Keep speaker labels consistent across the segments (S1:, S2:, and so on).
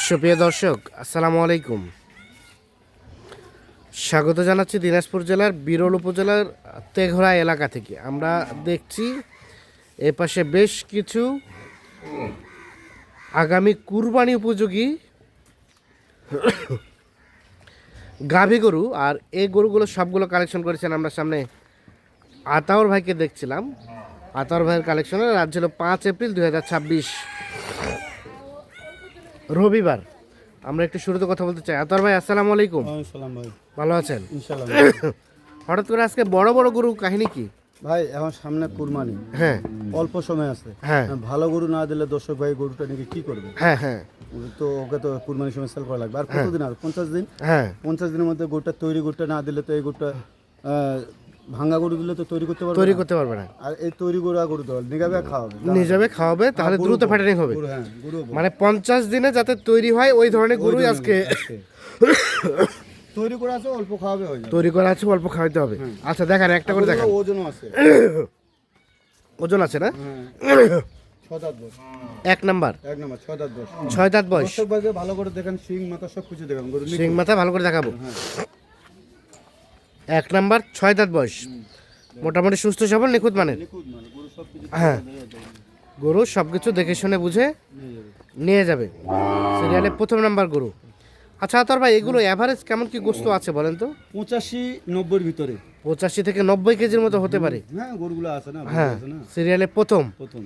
S1: সুপ্রিয় দর্শক, আসসালামু আলাইকুম। স্বাগত জানাচ্ছি দিনাজপুর জেলার বিরল উপজেলার তেঘরা এলাকা থেকে। আমরা দেখছি এপাশে বেশ কিছু আগামী কুরবানি উপযোগী গাভী গরু, আর এই গরুগুলো সবগুলো কালেকশন করেছেন আমরা সামনে আতাউর ভাইকে দেখছিলাম। আতাউর ভাইয়ের কালেকশনে আজ হলো 5 এপ্রিল 2026 রবিবার। আমরা একটু শুরুতে কথা বলতে চাই। আতাউর ভাই, আসসালামু আলাইকুম।
S2: ভাই,
S1: ভালো আছেন?
S2: ইনশাআল্লাহ।
S1: হঠাৎ করে আজকে বড় বড় গরু, কাহিনী কি?
S2: ভাই, এখন সামনে কুরবানি,
S1: হ্যাঁ
S2: অল্প সময় আছে।
S1: হ্যাঁ
S2: ভালো গরু না দিলে দর্শক ভাই গরুটা নাকি কি করবে?
S1: হ্যাঁ হ্যাঁ
S2: তো ওকে তো কুরবানির সময় সেল করা লাগবে। আর কতদিন? আর 50 দিন।
S1: হ্যাঁ
S2: 50 দিনের মধ্যে গরুটা তৈরি গরুটা না দিলে তো এই গরুটা ভাঙা গরু দিলে তো তৈরি করতে পারবে
S1: তৈরি
S2: না।
S1: করতে পারবে না।
S2: আর এই তৈরি গরু আর গরু দেওয়া নিগাবে খাওয়াবে,
S1: নিজে খাওয়াবে, তাহলে দ্রুত ফ্যাটারিং হবে।
S2: গরু, হ্যাঁ গরু
S1: মানে 50 দিনে যাতে তৈরি হয় ওই ধরনের গরুই আজকে
S2: তৈরি করা আছে, অল্প খাওয়াবে হয়ে যাবে।
S1: তৈরি করা আছে, অল্প খাওয়াতে হবে। আচ্ছা দেখেন, একটা করে দেখেন।
S2: ওজনও আছে।
S1: ওজন আছে না?
S2: হ্যাঁ, 6 দাঁত বয়স।
S1: এক নাম্বার
S2: 6 দাঁত বয়স।
S1: 6 দাঁত বয়স।
S2: দর্শক ভাইকে ভালো করে দেখেন, শিং মাথা সব কিছু দেখেন, গরু
S1: সিং মাথা ভালো করে দেখাবো।
S2: হ্যাঁ।
S1: এক নাম্বার 6 দাঁত বয়স, মোটামুটি সুস্থ সবল, নিখুঁত মানের।
S2: নিখুঁত মানে গরু সব কিছু
S1: হ্যাঁ, গরু সবকিছু দেখে শুনে বুঝে নিয়ে যাবে। সিরিয়ালে প্রথম নাম্বার গরু। আচ্ছা আতর ভাই, এগুলো এভারেজ কেমন কি গোস্ত আছে বলেন তো?
S2: 85-90 ভিতরে।
S1: 85 থেকে 90 কেজির মতো হতে পারে।
S2: হ্যাঁ, গরুগুলো আছে না,
S1: হ্যাঁ,
S2: আছে না।
S1: সিরিয়ালে প্রথম
S2: প্রথম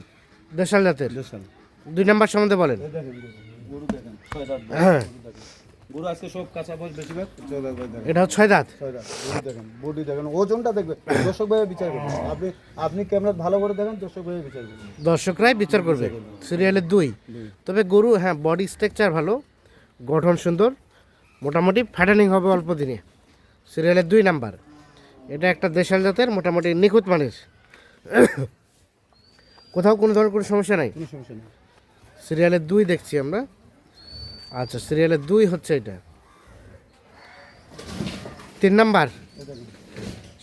S1: দেশাল জাতের।
S2: দেশাল।
S1: 2 নাম্বার সম্বন্ধে বলেন।
S2: এই দেখেন গরু দেখেন, 6 দাঁত বয়স,
S1: হ্যাঁ,
S2: গরু দেখেন। গরু আজকে সব কাঁচা বয়স বেশিরভাগ। 6 দাঁত বয়স দেখেন,
S1: এটাও 6 দাঁত।
S2: 6 দাঁত। গরু দেখেন, বডি দেখেন, ওজনটা দেখবেন। দর্শক ভাই বিচার করবেন। আপনি ক্যামেরা ভালো করে দেখেন, দর্শক ভাই বিচার করবেন।
S1: দর্শকরাই বিচার করবে। সিরিয়ালে 2। তবে গরু, হ্যাঁ, বডি স্ট্রাকচার ভালো, গঠন সুন্দর, মোটামুটি ফ্যাটানিং হবে অল্প দিনে। সিরিয়ালের 2 নাম্বার। এটা একটা দেশাল জাতের, মোটামুটি নিখুঁত মানের। কোথাও কোনো ধরনের কোনো সমস্যা নাই।
S2: কোনো সমস্যা নেই।
S1: সিরিয়ালের 2 দেখছি আমরা। আচ্ছা, সিরিয়ালের 2 হচ্ছে এটা। 3 নাম্বার
S2: এই দেখেন,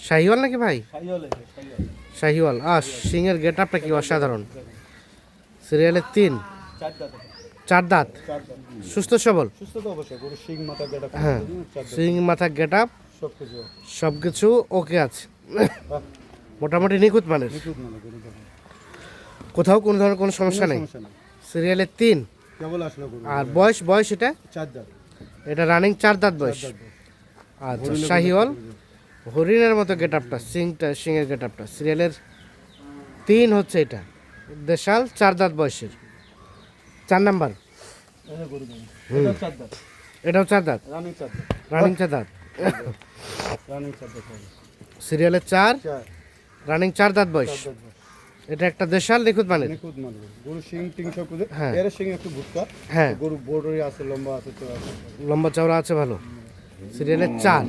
S1: শাহিওয়াল নাকি ভাই?
S2: শাহিওয়াল আছে, শাহিওয়াল।
S1: শাহিওয়াল। সিংয়ের গেট আপটা কি অসাধারণ। সিরিয়ালের 3,
S2: 4 দাঁত আছে।
S1: 4 দাঁত,
S2: 4 দাঁত।
S1: সুস্থ সবল।
S2: সুস্থ তো অবশ্যই, গরু শিং মাথা যেটা।
S1: হ্যাঁ,
S2: 4 দাঁত
S1: সিং মাথা গেট আপ
S2: সব কিছু।
S1: সব কিছু ওকে আছে,
S2: বাহ,
S1: মোটামুটি নিখুঁত মানের।
S2: নিখুঁত মানে গরু দেখেন,
S1: কোথাও কোনো ধরনের কোনো সমস্যা নেই।
S2: সমস্যা নেই।
S1: সিরিয়ালের 3।
S2: কেবল আসলো গরু।
S1: আর বয়স এটা?
S2: 4 দাঁত।
S1: এটা রানিং 4 দাঁত বয়স। আচ্ছা, শাহিওয়াল, হরিণের মতো গেট আপটা, সিংয়ের গেট আপটা। সিরিয়ালের 3 হচ্ছে এটা, দেশাল, 4 দাঁত বয়সের। 4 নাম্বার
S2: এই যে গরু দেখেন, এটা 4 দাঁত।
S1: এটাও 4 দাঁত,
S2: রানিং 4 দাঁত।
S1: রানিং 4 দাঁত।
S2: রানিং 4 দাঁত হবে।
S1: সিরিয়ালের 4,
S2: 4
S1: রানিং 4 দাঁত বয়স।
S2: দাঁত বয়স।
S1: এটা একটা দেশাল, নিখুঁত মানের।
S2: নিখুঁত মাল গরু। গরু শিং টিং সব কিছু।
S1: হ্যাঁ।
S2: এর শিং একটু ভুটকা।
S1: হ্যাঁ,
S2: গরু বড়ই আছে, লম্বা আছে, তো আছে।
S1: লম্বা চওড়া আছে ভালো। সিরিয়ালের 4,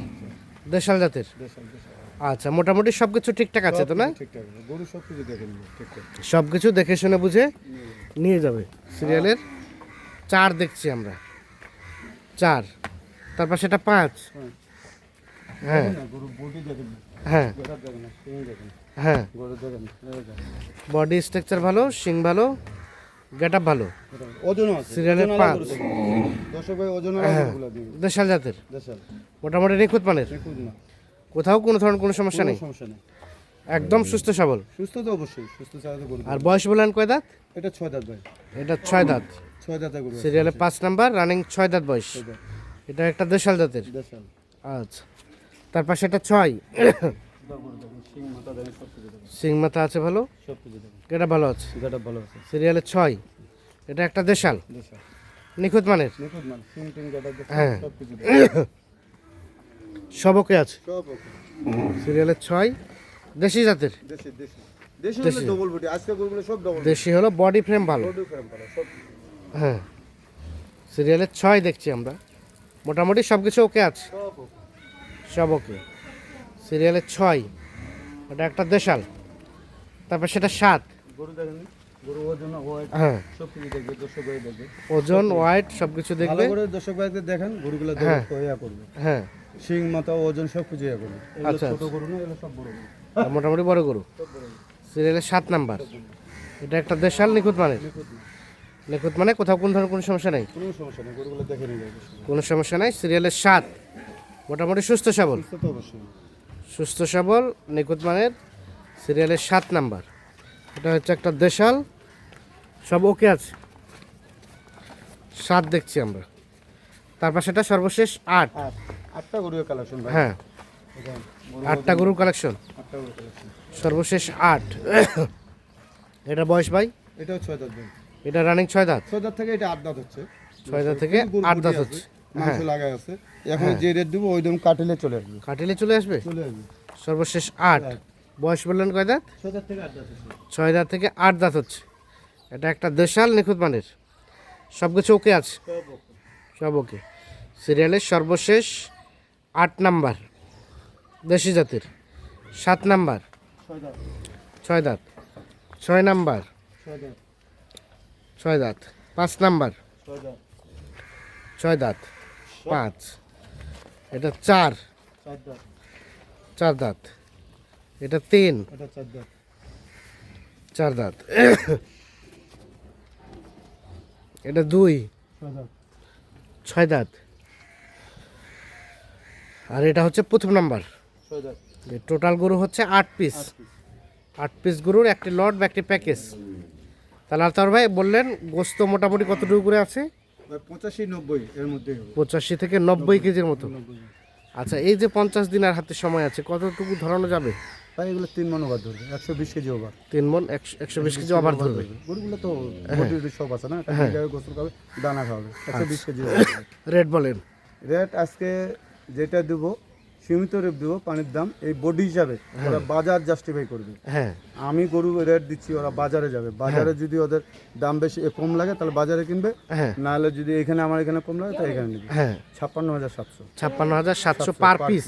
S1: দেশাল জাতের।
S2: দেশাল দেশাল।
S1: আচ্ছা, মোটামুটি সব কিছু ঠিকঠাক আছে তো না?
S2: ঠিকঠাক আছে। গরু সব কিছু দেখেন ঠিকঠাক।
S1: সব কিছু দেখে শুনে বুঝে নিয়ে যাবে। সিরিয়ালের 4 দেখছি আমরা, 4। তারপর সেটা 5।
S2: হ্যাঁ।
S1: হ্যাঁ
S2: দেখেন না, গরু বডি দেখেন,
S1: হ্যাঁ
S2: গেটা দেখেন না, শিং দেখেন,
S1: হ্যাঁ,
S2: গরু দেখেন, এই দেখেন।
S1: বডি স্ট্রাকচার ভালো, শিং ভালো, গেট আপ ভালো।
S2: ওজনও আছে।
S1: সিরিয়ালের
S2: ওজনওয়ালা
S1: 5,
S2: গরু দেখেন। দর্শক ভাই ওজনওয়ালা গরুগুলো দিন।
S1: দেশাল জাতের,
S2: দেশাল।
S1: মোটামুটি নিখুঁত মানের।
S2: নিখুঁত না।
S1: কোথাও কোনো ধরনের কোনো সমস্যা
S2: কোনো
S1: নেই,
S2: সমস্যা নেই।
S1: একদম সুস্থ সবল।
S2: সুস্থ তো অবশ্যই, সুস্থ ছাড়া তো গরু।
S1: আর বয়স বলেন কয় দাঁত?
S2: এটা 6 দাঁত ভাই।
S1: এটা 6 দাঁত।
S2: 6 দাঁতের গরু আছে।
S1: সিরিয়ালে 5 নাম্বার, রানিং 6 দাঁত বয়স।
S2: 6 দাঁত।
S1: এটা একটা দেশাল জাতের।
S2: দেশাল।
S1: আচ্ছা, তারপর সেটা 6,
S2: গরু দেখেন, শিং মাথা দেখেন, সব কিছু দেখেন,
S1: সিং মাথা আছে ভালো,
S2: সব কিছু দেখেন।
S1: গেটা ভালো আছে।
S2: গেটা ভালো আছে।
S1: সিরিয়ালে 6, এটা একটা দেশাল,
S2: দেশাল।
S1: নিখুঁত মানের।
S2: নিখুঁত মাল, শিং টিং গেটা দেখেন,
S1: হ্যাঁ।
S2: সব কিছু দেখেন।
S1: সব ওকে আছে।
S2: সব ওকে।
S1: সিরিয়ালে 6, দেশি জাতের।
S2: দেশি দেশি। দেশি হলে ডবল বডি। আজকে গরুগুলো সব ডবল
S1: দেশি হলো, বডি ফ্রেম ভালো।
S2: বডি ফ্রেম ভালো সব।
S1: হ্যাঁ, সিরিয়ালে 6 দেখছি আমরা, মোটামুটি সব কিছু ওকে আছে,
S2: সব ওকে।
S1: সব ওকে। সিরিয়ালে 6, এটা একটা দেশাল। তারপর সেটা 7,
S2: গরু দেখেন, গরু ওজন ওয়েট
S1: হ্যাঁ,
S2: সব কিছু দেখবে, দর্শক ভাই দেখবে।
S1: ওজন, ওয়াইট সব কিছু
S2: ভালো
S1: দেখবে।
S2: করে দর্শক ভাইদের দেখেন, গরুগুলো
S1: হ্যাঁ।
S2: দেখে ইয়া করবে।
S1: হ্যাঁ,
S2: শিং মাথা ওজন সব কিছু ইয়া করবে। এগুলো
S1: আচ্ছা,
S2: ছোট গরু না, এগুলো সব বড় গরু।
S1: আর মোটামুটি বড় গরু।
S2: সব বড় গরু।
S1: সিরিয়ালে 7 নাম্বার, এটা একটা দেশাল, নিখুঁত মানের।
S2: নিখুঁত না।
S1: নিখুঁত মানে কোথাও কোন ধরনের কোনো সমস্যা নেই,
S2: কোনো সমস্যা নেই, গরুগুলো দেখে নিয়ে যাবে।
S1: কোনো সমস্যা নাই। সিরিয়ালের 7, মোটামুটি সুস্থ সবল,
S2: সুস্থ তো অবশ্যই।
S1: সুস্থ সবল নিখুঁত মানের সিরিয়ালের 7 নাম্বার। এটা হচ্ছে একটা দেশাল, সব ওকে আছে, 7 দেখছি আমরা। তারপর সেটা সর্বশেষ 8।
S2: আটটা গরুর কালেকশন ভাই।
S1: হ্যাঁ,
S2: দেখেন, গরু
S1: 8টা গরুর কালেকশন,
S2: আটটা গরুর কালেকশন।
S1: সর্বশেষ 8। এটা বয়স ভাই,
S2: এটাও 6 দাঁত ভাই।
S1: এটা রানিং 6 দাঁত,
S2: 6 দাঁত থেকে এটা 8 দাঁত হচ্ছে।
S1: 6 দাঁত থেকে
S2: গরু
S1: 8 দাঁত
S2: বুটি
S1: হচ্ছে।
S2: আছে, মাংস লাগাই আছে। এখন যে রেট দেবো ওই দাম কাটিলে চলে আসবে।
S1: কাটিলে চলে আসবে।
S2: চলে আসবে।
S1: সর্বশেষ 8। বয়স বললেন কয় দাঁত?
S2: 6 দাঁত থেকে 8 দাঁত হচ্ছে।
S1: 6 দাঁত থেকে 8 দাঁত হচ্ছে। এটা একটা দেশাল নিখুঁত মানের, সব কিছু ওকে আছে, সব ওকে। সিরিয়ালের সর্বশেষ 8 নাম্বার, দেশি জাতের। 7 নাম্বার
S2: 6 দাঁত।
S1: 6 দাঁত, 6 নাম্বার
S2: 6 দাঁত।
S1: 6 দাঁত, 5 নাম্বার
S2: 6 দাঁত।
S1: 6 দাঁত 5। এটা 4,
S2: 4 দাঁত।
S1: 4 দাঁত। এটা 3,
S2: এটা 4 দাঁত।
S1: 4 দাঁত। এটা 2,
S2: 6 দাঁত।
S1: 6 দাঁত। আর এটা হচ্ছে প্রথম নাম্বার।
S2: 6 দাঁত।
S1: টোটাল গরু হচ্ছে 8 পিস, 8 পিস গরুর একটি লট বা একটি প্যাকেজ। তাহলে আলতার ভাই বললেন গোস্ত মোটামুটি কতটুকু করে আছে?
S2: ভাই 85-90 এর মধ্যেই হবে।
S1: 85 থেকে 90 কেজির মতো। আচ্ছা, এই যে 50 দিন আর হাতে সময় আছে, কতটুকু ধরানো যাবে?
S2: ভাই এগুলো 3 মণ ওভার ধরবে, 120 কেজি ওভার।
S1: 3 মণ 120 কেজি ওভার ধরবে।
S2: গরুগুলো তো বডির সব আছে না, জায়গায় গোসল খাবে, দানা খাবে, 120 কেজি ওভার।
S1: রেট বলেন।
S2: রেট আজকে যেটা দেবো সীমিত রেট দেবো, পানির দাম এই বডি হিসাবে ওরা বাজার জাস্টিফাই করবে।
S1: হ্যাঁ,
S2: আমি গরু রেট দিচ্ছি, ওরা বাজারে যাবে, বাজারে যদি ওদের দাম বেশি কম লাগে তাহলে বাজারে কিনবে,
S1: হ্যাঁ,
S2: নাহলে যদি এখানে আমার এখানে কম লাগে তাহলে এখানে নিবে।
S1: হ্যাঁ।
S2: 56,700।
S1: 56,700 পার পিস,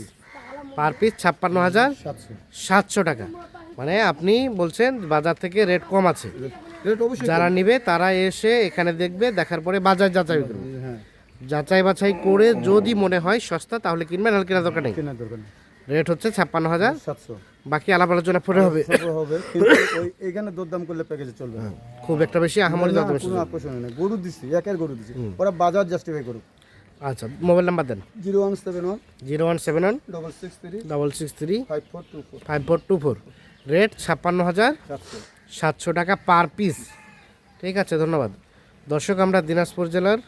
S1: পার পিস 56,700 টাকা। মানে আপনি বলছেন বাজার থেকে রেট কম আছে,
S2: রেট অবশ্যই
S1: যারা নিবে তারা এসে এখানে দেখবে, দেখার পরে বাজার যাচাই করবে,
S2: হ্যাঁ,
S1: যাচাই বাছাই করে যদি মনে হয় সস্তা তাহলে কিনবেন, নাহলে কেনার দরকার নেই।
S2: কেনার দরকার নেই।
S1: রেট হচ্ছে 56,700,
S2: 700
S1: বাকি আলাপ আলোচনা পরে হবে।
S2: সব হবে, কিন্তু ওই এখানে দরদাম করলে প্যাকেজে চলবে না।
S1: খুব একটা বেশি আহামরি
S2: না,
S1: দাম বেশি।
S2: কোনো আকর্ষণ নেই, গরু দিচ্ছি, একের গরু দিচ্ছি, ওরা বাজার জাস্টিফাই করুক।
S1: আচ্ছা, মোবাইল নাম্বার দেন।
S2: 0171
S1: 0171
S2: 663
S1: 663
S2: 5424
S1: 5424। রেট 56,700 টাকা পার পিস। ঠিক আছে, ধন্যবাদ দর্শক। আমরা দিনাজপুর জেলার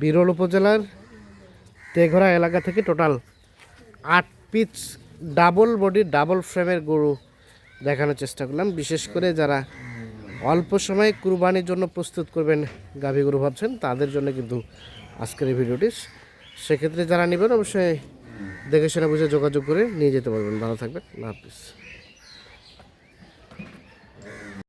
S1: বিরল উপজেলার তেঘরা এলাকা থেকে total 8 piece double body double ফ্রেমের গরু দেখানোর চেষ্টা করলাম। বিশেষ করে যারা অল্প সময়ে কুরবানির জন্য প্রস্তুত করবেন, গাভী গরু ভাবছেন, তাদের জন্য কিন্তু আজকের এই ভিডিওটি। সেক্ষেত্রে যারা নেবেন অবশ্যই দেখে শুনে বুঝে যোগাযোগ করে নিয়ে যেতে পারবেন। ভালো থাকবেন, আল্লাহ হাফিজ।